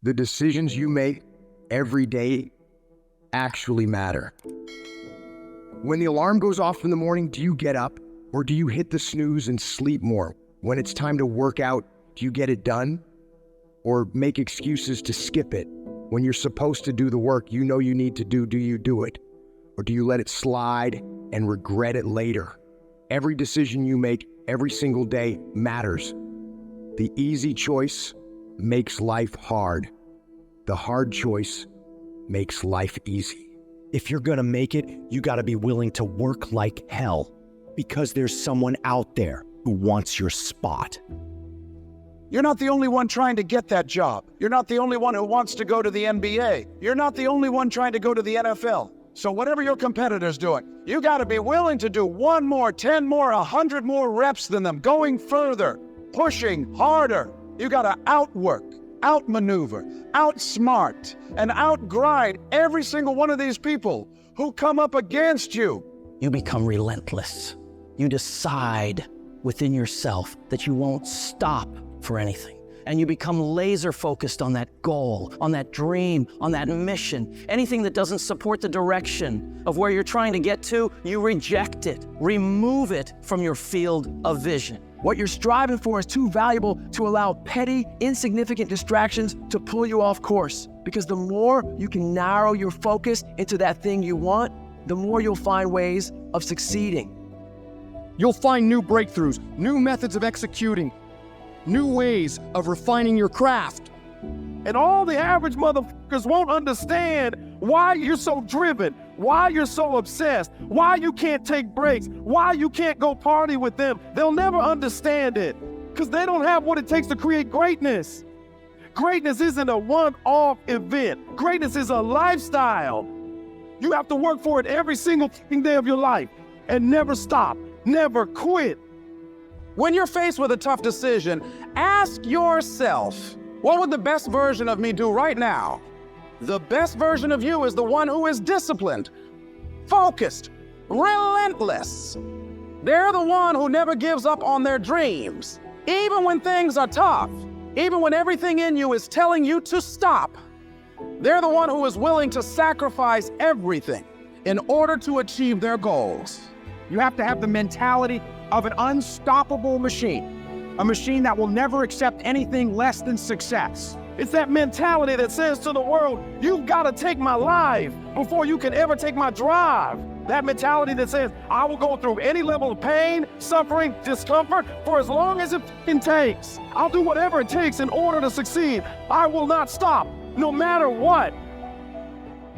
The decisions you make every day actually matter. When the alarm goes off in the morning, do you get up or do you hit the snooze and sleep more? When it's time to work out, do you get it done or make excuses to skip it? When you're supposed to do the work you know you need to do you do it? Or do you let it slide and regret it later? Every decision you make every single day matters. The easy choice makes life hard. The hard choice makes life easy. If you're gonna make it, you gotta be willing to work like hell because there's someone out there who wants your spot. You're not the only one trying to get that job. You're not the only one who wants to go to the NBA. You're not the only one trying to go to the NFL. So whatever your competitor's doing, you gotta be willing to do 1 more, 10 more, 100 more reps than them, going further, pushing harder. You gotta outwork, outmaneuver, outsmart, and outgrind every single one of these people who come up against you. You become relentless. You decide within yourself that you won't stop for anything. And you become laser focused on that goal, on that dream, on that mission. Anything that doesn't support the direction of where you're trying to get to, you reject it. Remove it from your field of vision. What you're striving for is too valuable to allow petty, insignificant distractions to pull you off course. Because the more you can narrow your focus into that thing you want, the more you'll find ways of succeeding. You'll find new breakthroughs, new methods of executing, new ways of refining your craft. And all the average motherfuckers won't understand why you're so driven, why you're so obsessed, why you can't take breaks, why you can't go party with them. They'll never understand it because they don't have what it takes to create greatness. Greatness isn't a one-off event. Greatness is a lifestyle. You have to work for it every single day of your life and never stop, never quit. When you're faced with a tough decision, ask yourself, what would the best version of me do right now? The best version of you is the one who is disciplined, focused, relentless. They're the one who never gives up on their dreams. Even when things are tough, even when everything in you is telling you to stop, they're the one who is willing to sacrifice everything in order to achieve their goals. You have to have the mentality of an unstoppable machine, a machine that will never accept anything less than success. It's that mentality that says to the world, you've got to take my life before you can ever take my drive. That mentality that says, I will go through any level of pain, suffering, discomfort for as long as it takes. I'll do whatever it takes in order to succeed. I will not stop, no matter what.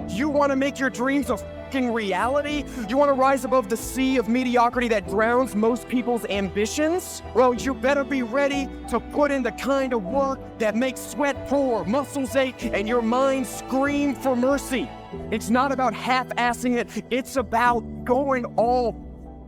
You want to make your dreams a reality? You want to rise above the sea of mediocrity that drowns most people's ambitions? Well, you better be ready to put in the kind of work that makes sweat pour, muscles ache, and your mind scream for mercy. It's not about half-assing it, it's about going all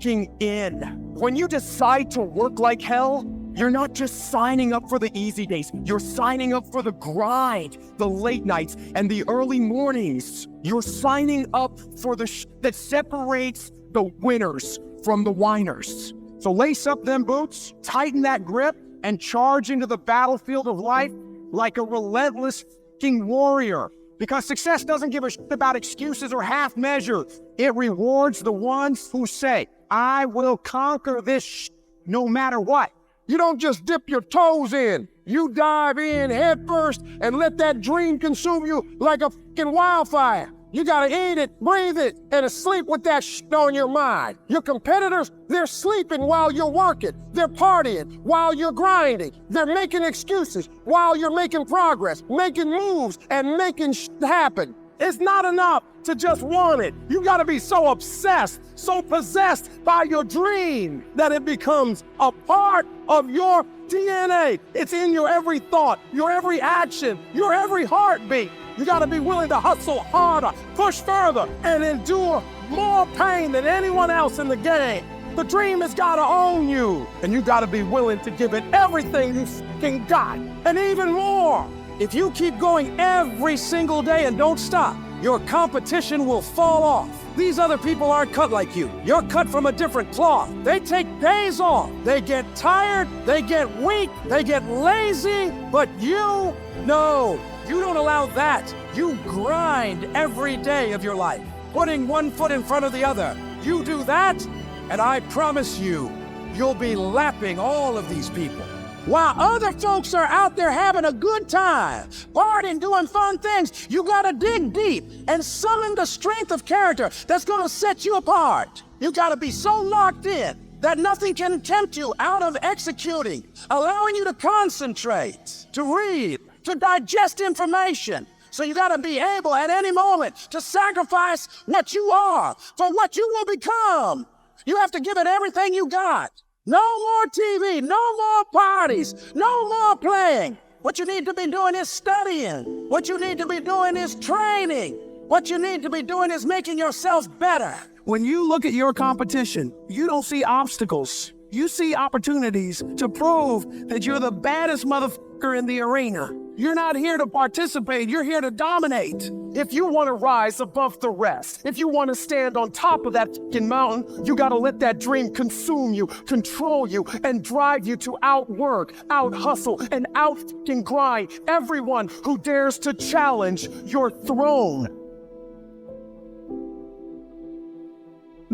in. When you decide to work like hell, you're not just signing up for the easy days. You're signing up for the grind, the late nights, and the early mornings. You're signing up for the that separates the winners from the whiners. So lace up them boots, tighten that grip, and charge into the battlefield of life like a relentless warrior. Because success doesn't give a shit about excuses or half measures. It rewards the ones who say, I will conquer this no matter what. You don't just dip your toes in. You dive in head first and let that dream consume you like a fucking wildfire. You gotta eat it, breathe it, and sleep with that shit on your mind. Your competitors, they're sleeping while you're working. They're partying while you're grinding. They're making excuses while you're making progress, making moves, and making shit happen. It's not enough to just want it. You gotta be so obsessed, so possessed by your dream that it becomes a part of your DNA. It's in your every thought, your every action, your every heartbeat. You gotta be willing to hustle harder, push further, and endure more pain than anyone else in the game. The dream has gotta own you, and you gotta be willing to give it everything you fucking got, and even more. If you keep going every single day and don't stop, your competition will fall off. These other people aren't cut like you. You're cut from a different cloth. They take days off. They get tired, they get weak, they get lazy, but you know You don't allow that. You grind every day of your life, putting one foot in front of the other. You do that, and I promise you, you'll be lapping all of these people. While other folks are out there having a good time, partying, doing fun things, you gotta dig deep and summon the strength of character that's gonna set you apart. You gotta be so locked in that nothing can tempt you out of executing, allowing you to concentrate, to read, to digest information. So you gotta be able at any moment to sacrifice what you are for what you will become. You have to give it everything you got. No more TV, no more parties, no more playing. What you need to be doing is studying. What you need to be doing is training. What you need to be doing is making yourself better. When you look at your competition, you don't see obstacles. You see opportunities to prove that you're the baddest motherfucker in the arena. You're not here to participate, you're here to dominate. If you want to rise above the rest, if you want to stand on top of that fucking mountain, you got to let that dream consume you, control you, and drive you to outwork, out-hustle, and out-fucking grind everyone who dares to challenge your throne.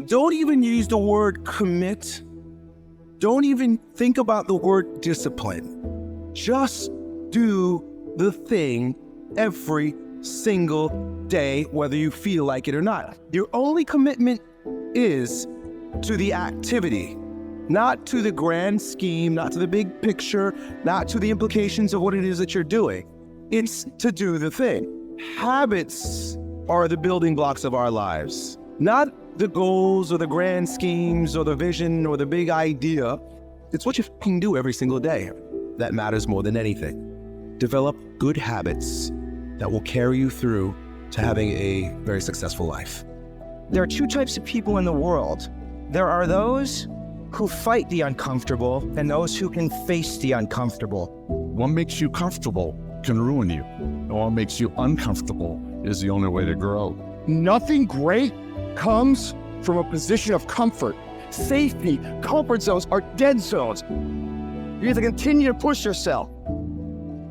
Don't even use the word commit. Don't even think about the word discipline. Just do the thing every single day, whether you feel like it or not. Your only commitment is to the activity, not to the grand scheme, not to the big picture, not to the implications of what it is that you're doing. It's to do the thing. Habits are the building blocks of our lives, not the goals or the grand schemes or the vision or the big idea. It's what you can do every single day that matters more than anything. Develop good habits that will carry you through to having a very successful life. There are two types of people in the world. There are those who fight the uncomfortable and those who can face the uncomfortable. What makes you comfortable can ruin you. And what makes you uncomfortable is the only way to grow. Nothing great comes from a position of comfort. Safety, comfort zones are dead zones. You have to continue to push yourself.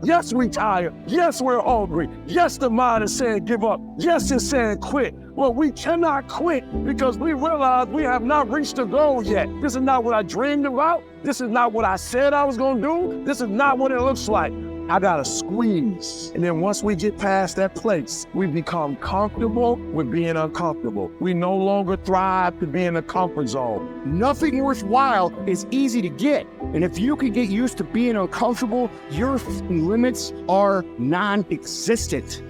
Yes, we tired. Yes, we're hungry. Yes, the mind is saying give up. Yes, it's saying quit. Well, we cannot quit because we realize we have not reached the goal yet. This is not what I dreamed about. This is not what I said I was going to do. This is not what it looks like. I gotta squeeze. And then once we get past that place, we become comfortable with being uncomfortable. We no longer thrive to be in the comfort zone. Nothing worthwhile is easy to get. And if you can get used to being uncomfortable, your limits are non-existent.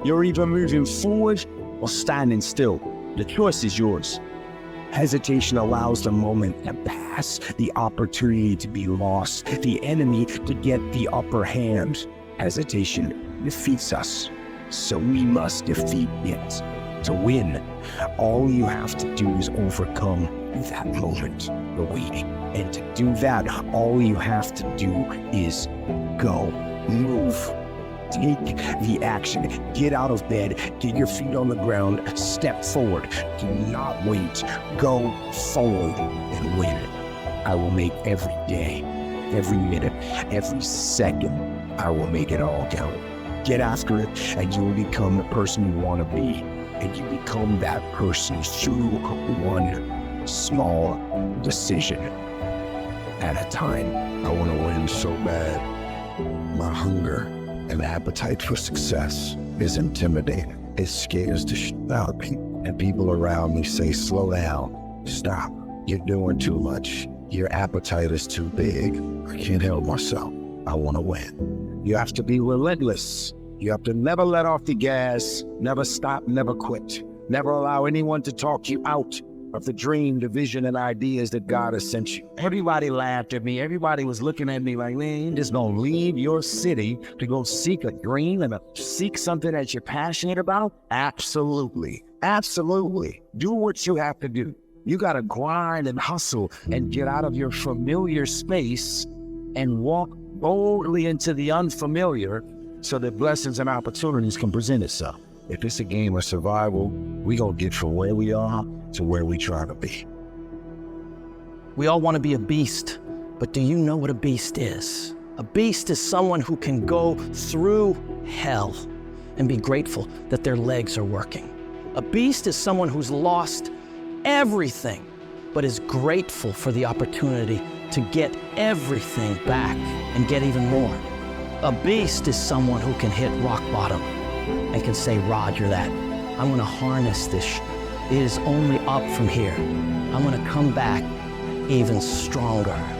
You're either moving forward or standing still. The choice is yours. Hesitation allows the moment to pass, the opportunity to be lost, the enemy to get the upper hand. Hesitation defeats us, so we must defeat it. To win, all you have to do is overcome that moment, the waiting. And to do that, all you have to do is go, move. Take the action. Get out of bed. Get your feet on the ground. Step forward. Do not wait. Go forward and win. I will make every day, every minute, every second, I will make it all count. Get after it, and you will become the person you want to be. And you become that person through one small decision at a time. I want to win so bad. My hunger and appetite for success is intimidating. It scares the shit out of people. And people around me say, slow down, stop. You're doing too much. Your appetite is too big. I can't help myself. I want to win. You have to be relentless. You have to never let off the gas, never stop, never quit. Never allow anyone to talk you out of the dream, the vision, and ideas that God has sent you. Everybody laughed at me. Everybody was looking at me like, man, you're just gonna leave your city to go seek a dream and seek something that you're passionate about? Absolutely. Absolutely. Do what you have to do. You gotta grind and hustle and get out of your familiar space and walk boldly into the unfamiliar so that blessings and opportunities can present itself. If it's a game of survival, we gonna get from where we are to where we try to be. We all want to be a beast, but do you know what a beast is? A beast is someone who can go through hell and be grateful that their legs are working. A beast is someone who's lost everything, but is grateful for the opportunity to get everything back and get even more. A beast is someone who can hit rock bottom and can say, Roger that. I'm gonna harness this. It is only up from here. I'm gonna come back even stronger.